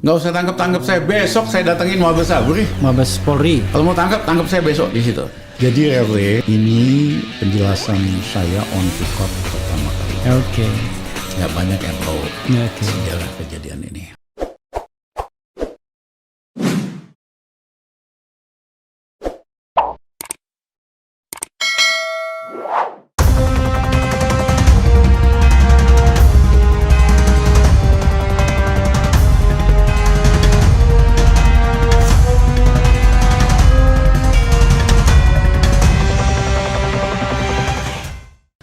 Nggak usah tangkap saya, besok saya datengin Mabes Polri. Mabes Polri. Kalau mau tangkap saya besok di situ. Jadi RW, ini penjelasan saya on record pertama kali. Oke. Nggak banyak yang tahu Oke. sejarah kejadian ini.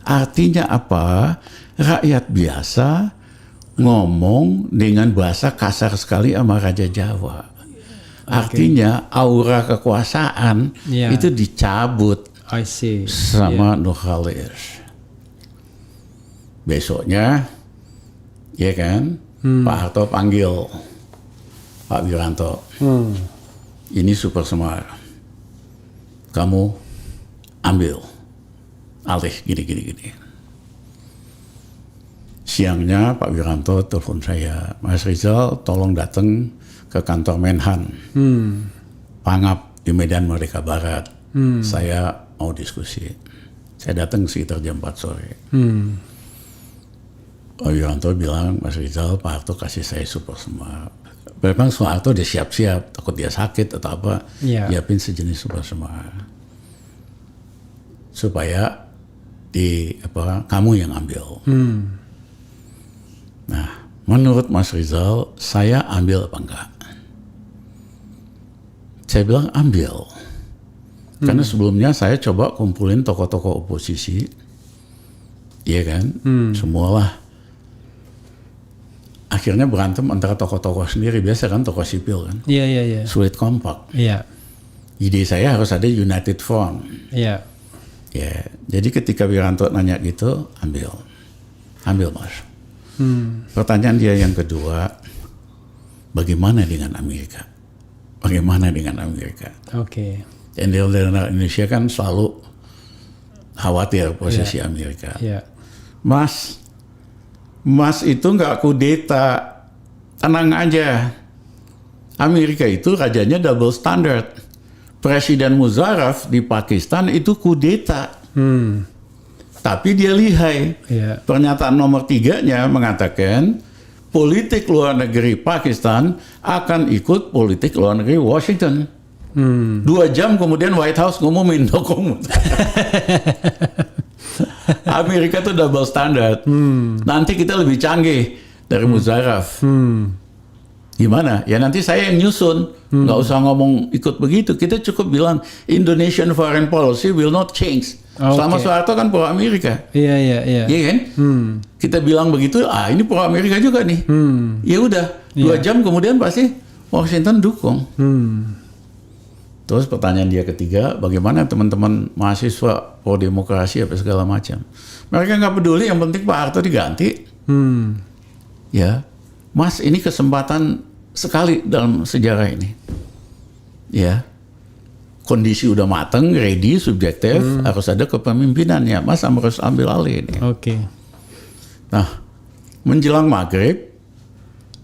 Artinya apa? Rakyat biasa ngomong dengan bahasa kasar sekali sama Raja Jawa. Artinya aura kekuasaan itu dicabut I see. sama Nurchalish. Besoknya, ya kan, Pak Harto panggil Pak Wiranto. Ini super semar. Kamu ambil alih gini. Siangnya Pak Wiranto telepon saya, Mas Rizal tolong datang ke kantor Menhan, Pangap di Medan Merdeka Barat. Saya mau diskusi. Saya datang sekitar jam 4 sore. Pak Wiranto bilang, Mas Rizal, Pak Harto kasih saya super semar. Memang Soeharto dia siap-siap, takut dia sakit atau apa, siapin sejenis super semar. Supaya kamu yang ambil. Nah, menurut Mas Rizal, saya ambil apa enggak? Saya bilang ambil. Karena sebelumnya saya coba kumpulin tokoh-tokoh oposisi. Iya kan? Semualah. Akhirnya berantem antara tokoh-tokoh sendiri. Biasa kan tokoh sipil kan? Iya. Sulit kompak. Iya. Ide saya harus ada united front. Iya. Ya, jadi ketika Wiranto nanya gitu, ambil Mas. Pertanyaan dia yang kedua, bagaimana dengan Amerika? Oke. Jenderal Indonesia kan selalu khawatir posisi Amerika. Iya. Mas itu nggak kudeta, tenang aja. Amerika itu rajanya double standard. Presiden Musharraf di Pakistan itu kudeta. Tapi dia lihai. Pernyataan nomor 3-nya mengatakan politik luar negeri Pakistan akan ikut politik luar negeri Washington. 2 jam kemudian White House ngumumin dukung. Amerika itu double standard. Nanti kita lebih canggih dari Musharraf. Gimana? Ya nanti saya yang nyusun. Nggak usah ngomong ikut begitu. Kita cukup bilang Indonesian foreign policy will not change. Selama Soeharto kan pro Amerika. Iya. Iya kan? Kita bilang begitu, ini pro Amerika juga nih. Ya udah, 2 jam kemudian pasti Washington dukung. Terus pertanyaan dia ketiga, bagaimana teman-teman mahasiswa pro demokrasi apa segala macam. Mereka nggak peduli, yang penting Pak Harto diganti. Ya, Mas, ini kesempatan sekali dalam sejarah ini. Ya, kondisi udah mateng, ready, subjektif, harus ada kepemimpinannya. Mas harus ambil alih ini. Oke. Nah, menjelang maghrib,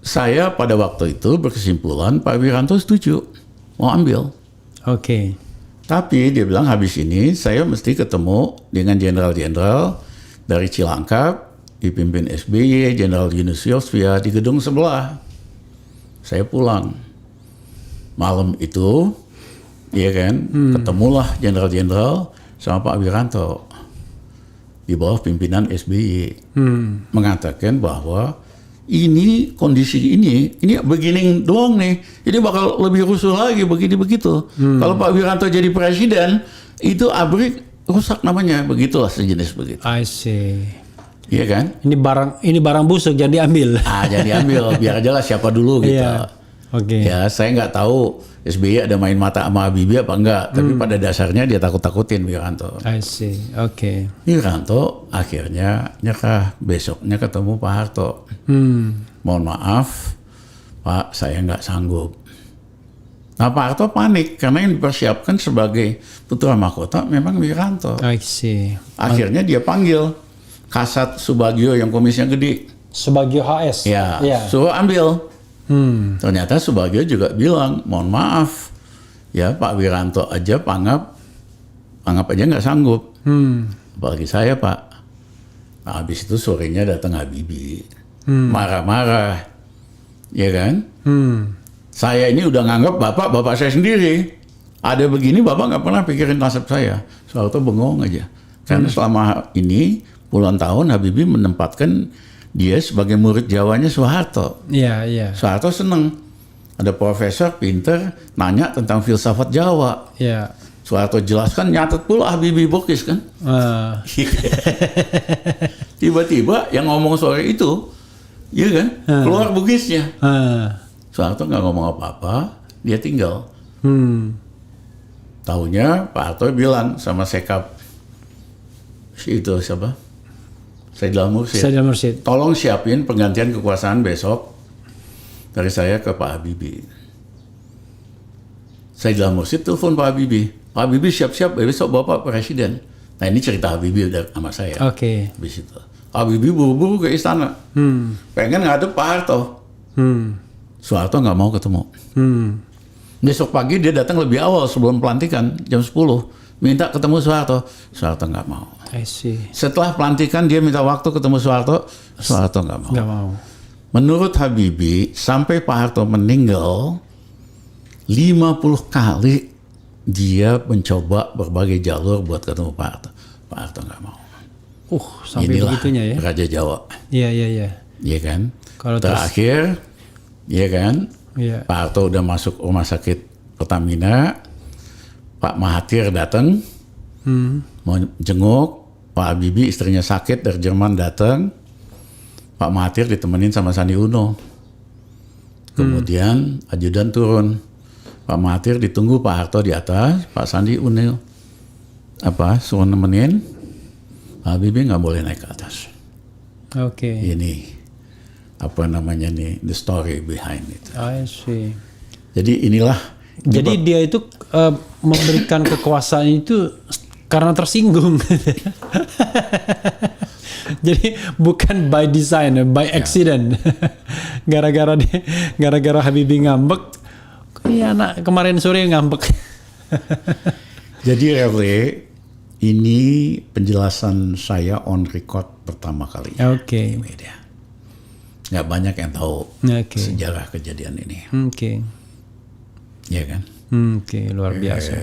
saya pada waktu itu berkesimpulan Pak Wiranto setuju, mau ambil. Oke. Tapi dia bilang habis ini saya mesti ketemu dengan jenderal-jenderal dari Cilangkap, dipimpin SBY, Jenderal Yunus Yosvia di gedung sebelah. Saya pulang. Malam itu, ya kan, ketemulah jenderal-jenderal sama Pak Wiranto di bawah pimpinan SBY. Mengatakan bahwa ini kondisi ini beginning doang nih. Ini bakal lebih rusuh lagi begini begitu. Kalau Pak Wiranto jadi presiden, itu ABRI rusak namanya, begitulah sejenis begitu. I see. Iya kan? Ini barang busuk, jangan diambil. Jangan diambil, biar aja lah siapa dulu gitu. Oke. Ya, saya nggak tahu SBY ada main mata sama Habibie apa enggak, tapi pada dasarnya dia takut-takutin Wiranto. I see. Oke. Wiranto akhirnya nyerah, besoknya ketemu Pak Harto. Mohon maaf, Pak, saya nggak sanggup. Nah, Pak Harto panik karena yang dipersiapkan sebagai putra mahkota memang Wiranto. I see. Akhirnya dia panggil Kasat Subagio yang komisnya gede. Subagio HS. Ya, suruh ambil. Ternyata Subagio juga bilang, mohon maaf, ya Pak Wiranto aja Pangap aja nggak sanggup. Apalagi saya Pak. Nah, habis itu sorenya datang Habibie, marah-marah, ya kan? Saya ini udah nganggap bapak saya sendiri. Ada begini bapak nggak pernah pikirin nasib saya. Soeharto bengong aja. Karena selama ini puluhan tahun Habibie menempatkan dia sebagai murid Jawanya Soeharto. Iya, iya. Soeharto seneng. Ada profesor pinter nanya tentang filsafat Jawa. Iya. Soeharto jelaskan, nyatet pula Habibie Bokis kan. Tiba-tiba yang ngomong sore itu, iya kan, keluar Bugisnya. Soeharto nggak ngomong apa-apa, dia tinggal. Taunya Pak Harto bilang sama Sekap, itu siapa? Saidal Mursyid. Tolong siapin penggantian kekuasaan besok dari saya ke Pak Habibie. Saidal Mursyid telepon Pak Habibie. Pak Habibie siap-siap, besok Bapak Presiden. Nah ini cerita Habibie udah sama saya. Oke. Habis itu. Habibie buru-buru ke istana. Pengen ngadep Pak Harto. Soeharto nggak mau ketemu. Besok pagi dia datang lebih awal sebelum pelantikan, jam 10. Minta ketemu Soeharto. Soeharto nggak mau. I see. Setelah pelantikan dia minta waktu ketemu Soeharto. Soeharto nggak mau. Nggak mau. Menurut Habibie, sampai Pak Harto meninggal, 50 kali dia mencoba berbagai jalur buat ketemu Pak Harto. Pak Harto nggak mau. Sampai Inilah begitunya ya. Raja Jawa. Iya, iya, iya. Iya kan? Kalau terakhir, iya kan? Iya. Pak Harto udah masuk rumah sakit Pertamina. Pak Mahathir datang, mau jenguk. Pak Habibie istrinya sakit dari Jerman datang. Pak Mahathir ditemenin sama Sandi Uno. Kemudian ajudan turun. Pak Mahathir ditunggu Pak Harto di atas. Pak Sandi Uno suruh nemenin. Pak Habibie nggak boleh naik ke atas. Oke. Ini the story behind it. I see. Jadi inilah. Jadi dia itu memberikan kekuasaan itu karena tersinggung. Jadi bukan by design, by accident. Gara-gara Habibie ngambek, ini anak kemarin sore ngambek. Jadi Revle, ini penjelasan saya on record pertama kali. Oke. Di media. Nggak banyak yang tahu sejarah kejadian ini. Oke. Iya kan? Oke, luar biasa.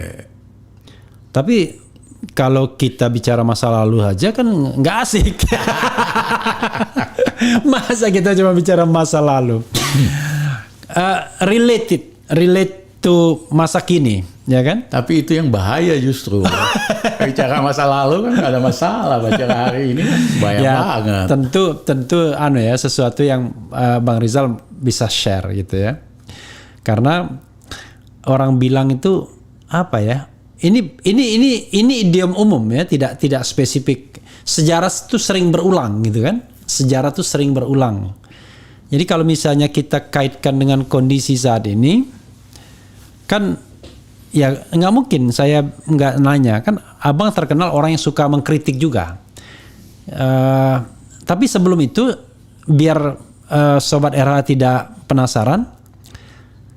Tapi kalau kita bicara masa lalu aja kan nggak asik. Masa kita cuma bicara masa lalu? Relate to masa kini, ya kan? Tapi itu yang bahaya justru. Bicara masa lalu kan nggak ada masalah. Bicara hari ini kan bahaya banget. Tentu sesuatu yang Bang Rizal bisa share gitu ya. Karena orang bilang itu apa ya? Ini idiom umum ya, tidak spesifik. Sejarah itu sering berulang gitu kan? Sejarah itu sering berulang. Jadi kalau misalnya kita kaitkan dengan kondisi saat ini, kan ya nggak mungkin saya nggak nanya, kan Abang terkenal orang yang suka mengkritik juga. Tapi sebelum itu, biar Sobat RH tidak penasaran,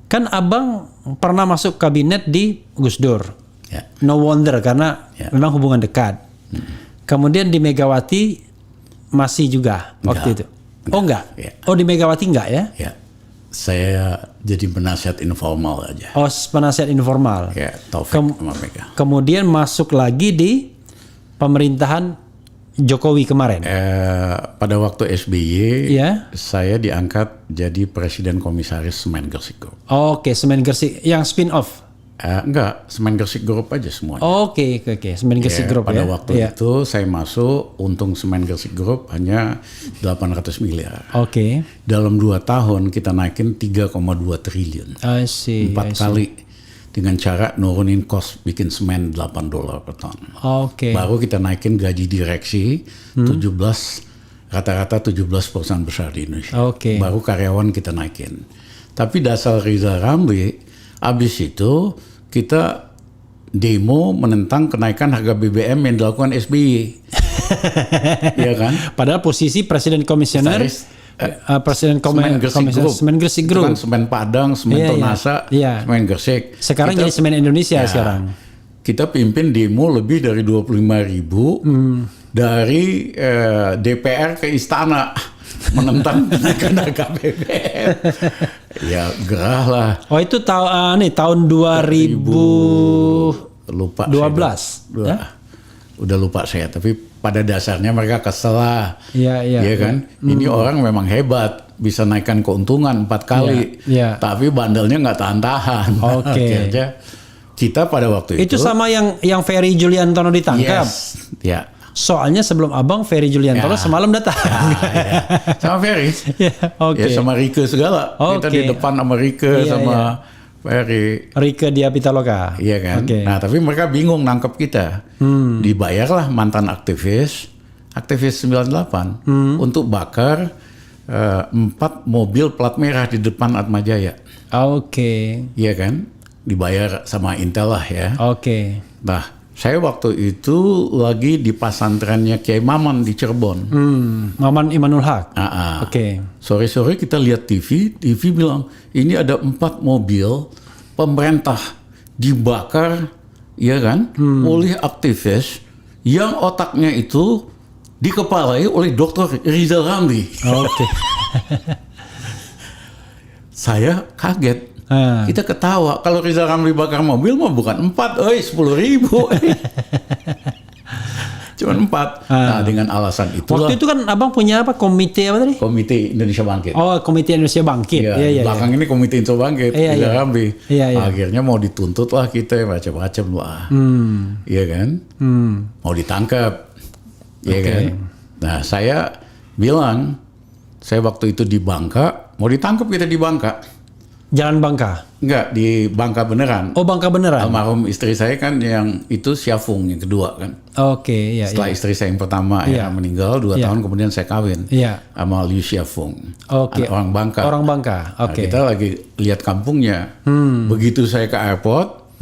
kan Abang pernah masuk kabinet di Gus Dur. Ya. No wonder karena memang hubungan dekat. Kemudian di Megawati masih juga waktu itu. Oh enggak? Ya. Oh di Megawati enggak ya? Ya. Saya jadi penasihat informal aja. Oh penasihat informal. Ya, Taufik sama Mega. Kemudian masuk lagi di pemerintahan Jokowi kemarin. Pada waktu SBY, Ya. saya diangkat jadi presiden komisaris Semen Gresik Group. Oke, Semen Gresik yang spin off. Enggak, Semen Gresik Group aja semuanya. Oke. Semen Gresik Group pada ya. waktu itu saya masuk, untung Semen Gresik Group hanya 800 miliar. Oke. Dalam 2 tahun kita naikin 3,2 triliun. I see. 4 kali dengan cara nurunin cost bikin semen $8 per ton. Oke. Baru kita naikin gaji direksi 17, rata-rata 17 perusahaan besar di Indonesia. Oke. Baru karyawan kita naikin. Tapi dasar Rizal Ramli, abis itu kita demo menentang kenaikan harga BBM yang dilakukan SBY. Iya kan? Padahal posisi presiden komisioner Presiden Semen Gresik Group. Semen Gresik Itu Group. kan semen Padang, semen Iya, iya. Tonasa, Iya. semen Gresik. Sekarang Kita- jadi Semen Indonesia Ya, sekarang. Kita pimpin demo lebih dari 25.000 dari DPR ke istana menentang kenaikan harga BBM. Ya gerah lah. Oh itu tahun 2012. Lupa Ya? Udah lupa saya, tapi pada dasarnya mereka kesel lah. Iya, iya. Iya kan? Ini orang memang hebat, bisa naikkan keuntungan 4 kali. Iya. Tapi bandelnya nggak tahan-tahan. Oke. Akhirnya kita pada waktu itu Itu sama yang Ferry Juliantono ditangkap. yes, ya. Soalnya sebelum abang Ferry Juliantono Ya. semalam datang. Ya. Sama Ferry. Ya, oke. Ya sama Rike segala. Kita Oke. di depan sama Rike Iya, sama iya. Ferry. Rike Dia Pitaloka. Iya kan? Oke. Nah, tapi mereka bingung nangkep kita. Dibayarlah mantan aktivis 98 untuk bakar 4 mobil plat merah di depan Atmajaya. Oke. Iya kan? Dibayar sama Intel lah ya. Oke. Nah, saya waktu itu lagi di pesantrennya Kiai Maman di Cirebon. Maman Imanul Haq. Oke. Sore-sore kita lihat TV bilang ini ada 4 mobil pemerintah dibakar, ya kan, oleh aktivis yang otaknya itu dikepalai oleh Dr. Rizal Ramli. Oke. Saya kaget. Ah. Kita ketawa. Kalau Rizal Ramli bakar mobil mah bukan 4, 10.000. Cuman 4. Nah, dengan alasan itulah Waktu itu kan abang punya apa komite apa tadi? Komite Indonesia Bangkit. Oh, Komite Indonesia Bangkit. Ya, Iya, iya. belakang ini Komite Indonesia Bangkit, Iya, Rizal iya. Ramli. Iya, iya. Akhirnya mau dituntut lah kita macam-macam lah. Iya kan? Mau ditangkap. Iya Oke. kan? Nah, saya bilang, saya waktu itu di Bangka, mau ditangkap kita di Bangka. Jalan Bangka. Enggak, di Bangka beneran. Oh, Bangka beneran. Almarhum istri saya kan yang itu Syafung yang kedua kan. Oke, iya, Setelah iya. istri saya yang pertama Iya. ya meninggal 2 Iya. tahun kemudian saya kawin Iya. sama Liu Syafung. Oke. Orang Bangka. Orang Bangka. Nah, Oke. kita lagi lihat kampungnya. Begitu saya ke airport,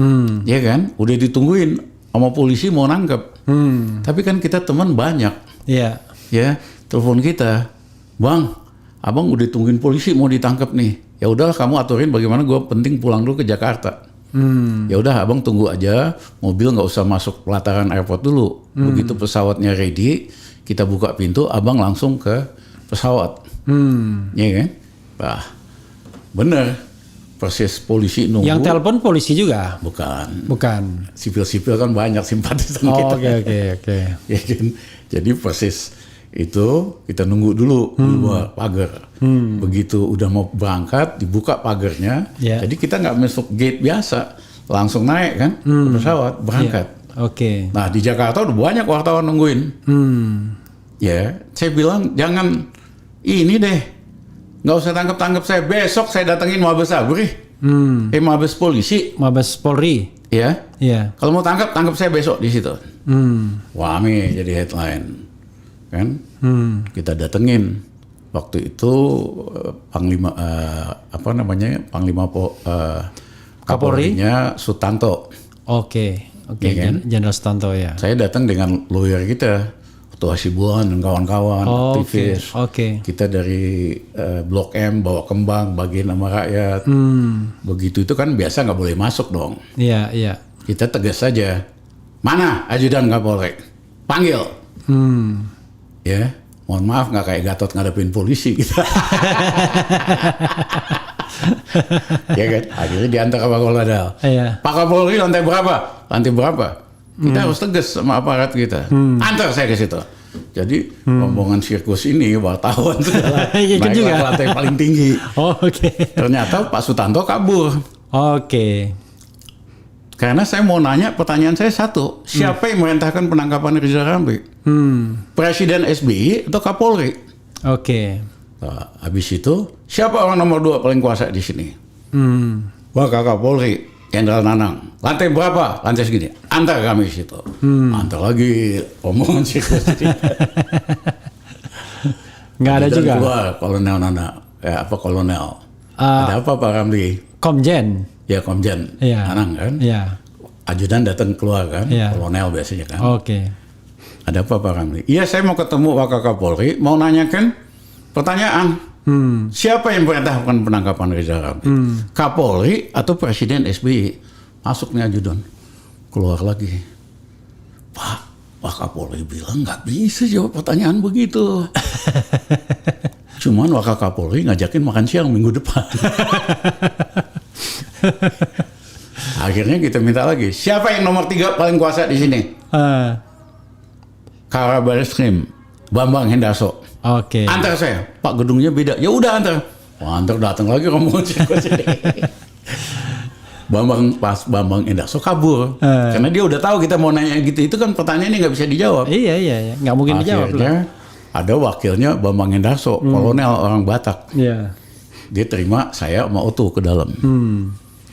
ya kan, udah ditungguin sama polisi mau nangkep. Tapi kan kita teman banyak, Iya. ya. Telepon kita, Bang, abang udah tungguin polisi mau ditangkap nih. Ya udahlah kamu aturin bagaimana, gue penting pulang dulu ke Jakarta. Ya udah abang tunggu aja, mobil nggak usah masuk pelataran airport dulu. Begitu pesawatnya ready, kita buka pintu, abang langsung ke pesawat. Ya kan? Wah, bener. Persis polisi nunggu. Yang telepon polisi juga? Bukan. Bukan. Sipil-sipil kan banyak simpatisan Oh, kita. oke. Ya kan? Jadi persis itu kita nunggu dulu di luar pagar. Begitu udah mau berangkat, dibuka pagarnya. Ya. Jadi kita nggak masuk gate biasa, langsung naik kan ke pesawat berangkat. Oke. Nah di Jakarta udah banyak wartawan nungguin. Ya, saya bilang jangan ini deh, nggak usah tangkap saya. Besok saya datengin Mabes Abri, Mabes Polisi, Mabes Polri. ya. Iya. Kalau mau tangkap saya besok di situ. Wame jadi headline, kan? Kita datengin. Waktu itu Panglima Panglima Kapolrinya Sutanto. Oke. Iya kan? Jenderal Sutanto ya. Saya datang dengan lawyer kita, Ketua Hasibuan dan kawan-kawan Oh, aktivis. oke. Kita dari Blok M bawa kembang, bagiin sama rakyat. Begitu itu kan biasa nggak boleh masuk dong. Iya, iya. Kita tegas saja. Mana ajudan Kapolri? Panggil. Ya, mohon maaf nggak kayak Gatot ngadepin polisi kita. Ya kan, akhirnya diantar ke Kapolda. Iya. Pak Kapolri lantai berapa? Lantai berapa? Kita harus tegas sama aparat kita. Antar saya ke situ. Jadi rombongan sirkus ini wartawan segala Ikut naik juga. ke lantai paling tinggi. Oh, oke. Ternyata Pak Sutanto kabur. Oke. Karena saya mau nanya, pertanyaan saya satu, siapa yang merintahkan penangkapan Rizal Ramli? Presiden SBY atau Kapolri? Oke. Nah, habis itu, siapa orang nomor 2 paling kuasa di sini? Wakil Kapolri, Jenderal Nanang. Lantai berapa? Lantai segini. Antar kami situ. Antar lagi, omongan sirkus. Nggak ada Dan juga. keluar Kolonel Nana, Kolonel. Ada apa Pak Ramli? Komjen. Ya Komjen Iya. Nanang kan? Iya. Ajudan datang keluar kan? Iya. Kolonel biasanya kan? Oke. Ada apa Pak Ramli? Iya saya mau ketemu Wakil Kapolri, mau nanyakan Pertanyaan, siapa yang perintahkan penangkapan Rizal Ramli? Kapolri atau Presiden SBY? Masuk nih ajudan, keluar lagi. Pak Kapolri bilang nggak bisa jawab pertanyaan begitu. Cuman Wakil Kapolri ngajakin makan siang minggu depan. Akhirnya kita minta lagi, siapa yang nomor 3 paling kuasa di sini? Kabareskrim, Bambang Hendarso. Oke. Antar saya, Pak gedungnya beda. Ya udah antar. Antar datang lagi rombongan sini. Bambang Hendarso kabur. Karena dia udah tahu kita mau nanya gitu. Itu kan pertanyaannya nggak bisa dijawab. Iya. Nggak mungkin dijawab. Akhirnya ada wakilnya Bambang Hendarso, kolonel orang Batak. Iya. Dia terima saya sama Oto ke dalam.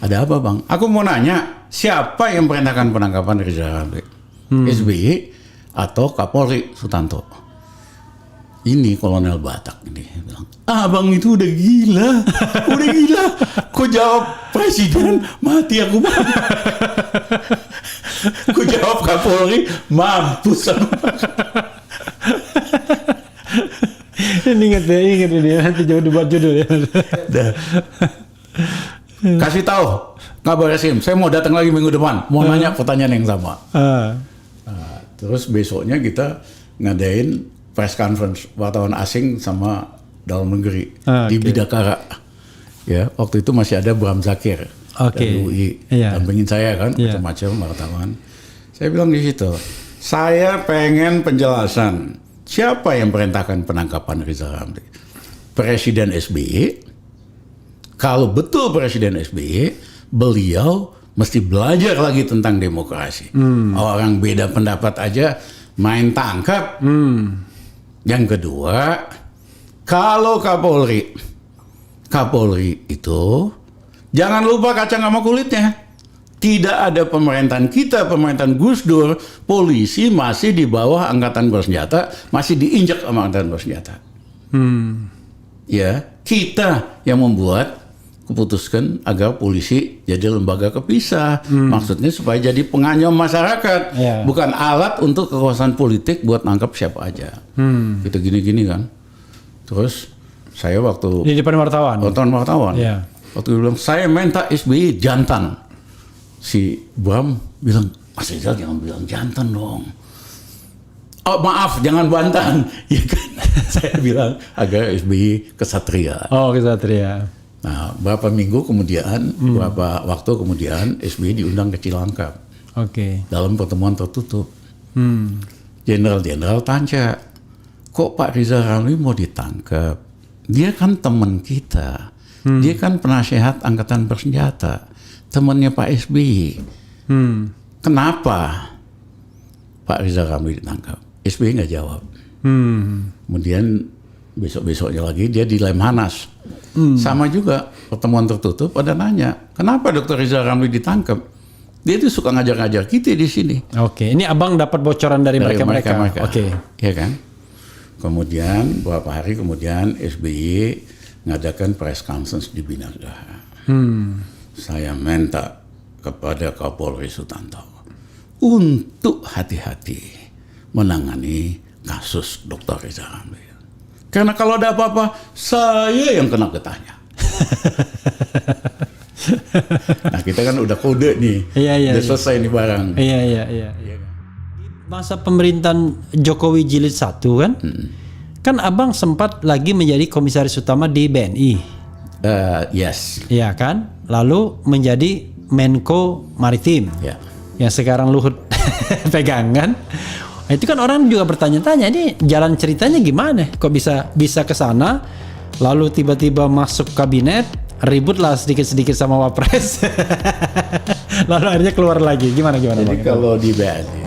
Ada apa bang? Aku mau nanya, siapa yang perintahkan penangkapan Rizal Ramli? SBY atau Kapolri Sutanto? Ini kolonel Batak ini bilang, abang itu udah gila. Kok jawab presiden, mati aku bang. Kok jawab Kapolri, mampus aku. Ingat dia nanti jauh debat judul ya. Kasih tahu Kabareskrim, saya mau datang lagi minggu depan, mau nanya pertanyaan yang sama. Terus besoknya kita ngadain press conference wartawan asing sama dalam negeri di Bidakara. Ya, waktu itu masih ada Bram Zakir dari UI, dampingin saya kan, macam-macam wartawan. Saya bilang di situ, saya pengen penjelasan siapa yang perintahkan penangkapan Rizal Ramli? Presiden SBY. Kalau betul Presiden SBY, beliau mesti belajar lagi tentang demokrasi. Orang beda pendapat aja main tangkap. Yang kedua, kalau Kapolri itu jangan lupa kacang sama kulitnya. Tidak ada pemerintahan kita, pemerintahan Gus Dur, polisi masih di bawah angkatan bersenjata, masih diinjak sama angkatan bersenjata. Ya, kita yang putuskan agar polisi jadi lembaga kepisah. Maksudnya supaya jadi penganyam masyarakat, bukan alat untuk kekuasaan politik buat nangkap siapa aja. Gitu gini-gini kan. Terus saya waktu di depan wartawan. Waktu bilang saya minta SBY jantan. Si Bram bilang, Mas Rizal jangan bilang jantan dong. Oh maaf, jangan bantan. Ya kan? Saya bilang agar SBY kesatria. Oh kesatria. Nah, beberapa waktu kemudian SBY diundang ke Cilangkap. Dalam pertemuan tertutup. Jenderal-jenderal tanya, kok Pak Rizal Ramli mau ditangkap? Dia kan teman kita. Dia kan penasehat angkatan bersenjata. Temannya Pak SBY. Kenapa Pak Rizal Ramli ditangkap? SBY nggak jawab. Kemudian besok-besoknya lagi dia di Lemhanas. Sama juga pertemuan tertutup ada nanya, kenapa Dr. Rizal Ramli ditangkap? Dia itu suka ngajar-ngajar kita di sini. Ini abang dapat bocoran dari mereka. Ya kan? Kemudian beberapa hari kemudian SBY ngadakan press conference di Binagraha. Saya minta kepada Kapolri Sutanto untuk hati-hati menangani kasus Dr. Rizal Ramli. Karena kalau ada apa-apa, saya yang kena getahnya. Nah kita kan udah kode nih, udah selesai nih barang. Iya. Masa pemerintahan Jokowi Jilid 1 kan, kan abang sempat lagi menjadi komisaris utama di BNI. Yes. Iya kan, lalu menjadi Menko Maritim. Yang sekarang Luhut pegangan. Itu kan orang juga bertanya-tanya, ini jalan ceritanya gimana? Kok bisa ke sana, lalu tiba-tiba masuk kabinet, ributlah sedikit-sedikit sama Wapres, lalu akhirnya keluar lagi. Gimana? Jadi kalau di BNI